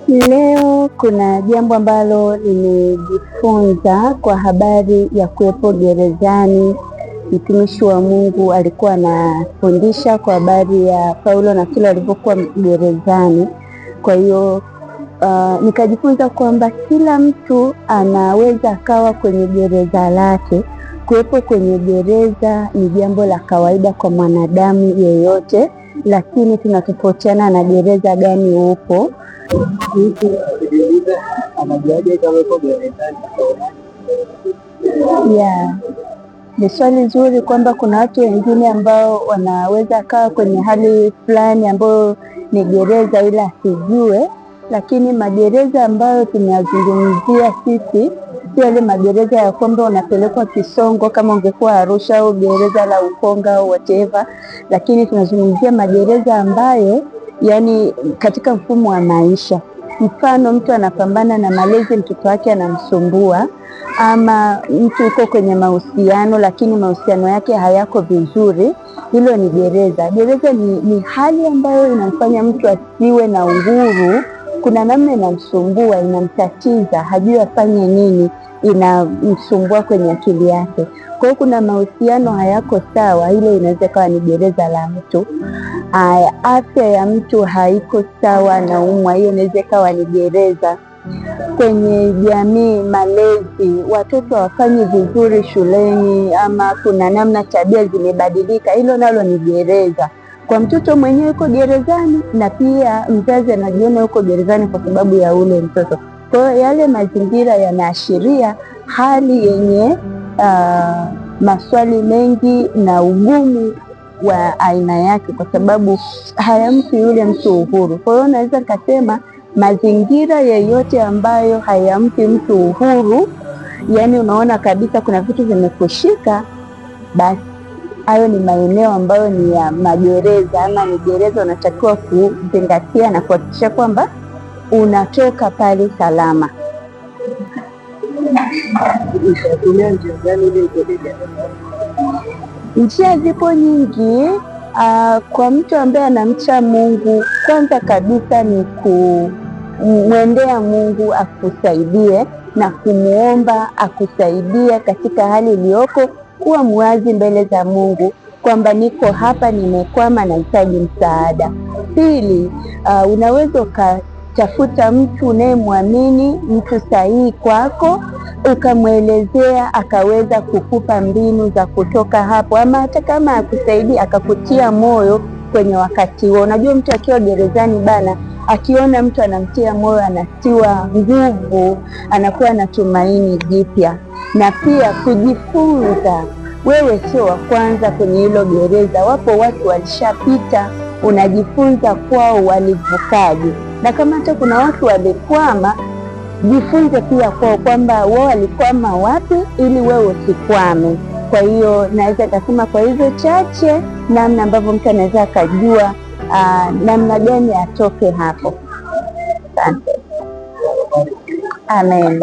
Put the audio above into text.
Leo kuna jambo ambalo nimejifunza kwa habari ya kuwepo gerezani. Mtumishi wa Mungu alikuwa anafundisha kwa habari ya Paulo na Sila walivyokuwa gerezani. Kwa hiyo nikajifunza kwamba kila mtu anaweza akawa kwenye gereza lake. Kuwepo kwenye gereza ni jambo la kawaida kwa mwanadamu yeyote, lakini tunatofautiana na gereza gani upo. Yeah. Ni swali zuri kwamba kuna watu wengine ambao wanaweza kaa kwenye hali fulani ambayo ni gereza ila asijue, lakini magereza ambayo tunazungumzia sisi sio yale magereza ya kwamba unapelekwa Kisongo kama ungekuwa Arusha au gereza la Ukonga au whatever, lakini tunazungumzia magereza ambayo yani katika mfumo wa maisha. Mfano, mtu anapambana na malezi, mtoto wake anamsumbua, ama mtu yuko kwenye mahusiano lakini mahusiano yake hayako vizuri, hilo ni gereza. Gereza ni hali ambayo inamfanya mtu asiwe na uhuru. Kuna namna inamsumbua, inamtatiza, hajui afanye nini, inamsumbua kwenye akili yake. Kwa hiyo kuna mahusiano hayako sawa, hilo inaweza kuwa ni gereza la mtu. Afya ya mtu haiko sawa, na umwa, hiyo inaweza kuwa ni gereza. Kwenye jamii, malezi, watoto hawafanyi vizuri shuleni, ama kuna namna tabia zimebadilika, hilo nalo ni gereza. Kwa mtoto mwenyewe yuko gerezani, na pia mzazi anajiona yuko gerezani kwa sababu ya ule mtoto. Kwa hiyo yale mazingira yanaashiria hali yenye maswali mengi na ugumu wa aina yake, kwa sababu hayampi yule mtu uhuru. Kwa hiyo naweza nikasema mazingira yeyote ambayo hayampi mtu uhuru, yani unaona kabisa kuna vitu vimekushika, basi hayo ni maeneo ambayo ni ya magereza, ama ni gereza unatakiwa kuzingatia na kuhakikisha kwamba unatoka pale salama. Njia zipo nyingi. Kwa mtu ambaye anamcha Mungu, kwanza kabisa ni kumwendea Mungu akusaidie na kumuomba akusaidie katika hali iliyoko, kuwa muwazi mbele za Mungu kwamba niko hapa, nimekwama, nahitaji msaada. Pili, unaweza ukatafuta mtu unayemwamini, mtu sahihi kwako, ukamwelezea akaweza kukupa mbinu za kutoka hapo, ama hata kama akusaidia akakutia moyo kwenye wakati huo. Unajua mtu akiwa gerezani bana, akiona mtu anamtia moyo, anatiwa nguvu, anakuwa na tumaini jipya. Na pia kujifunza, wewe sio wa kwanza kwenye hilo gereza, wapo watu walishapita, unajifunza kwao walivukaje. Na kama hata kuna watu walikwama, jifunze pia kwao kwamba wao walikwama wapi ili wewe usikwame. Kwa hiyo naweza kusema kwa hizo chache, namna ambavyo mtu anaweza akajua namna gani atoke hapo. Asante. Amen.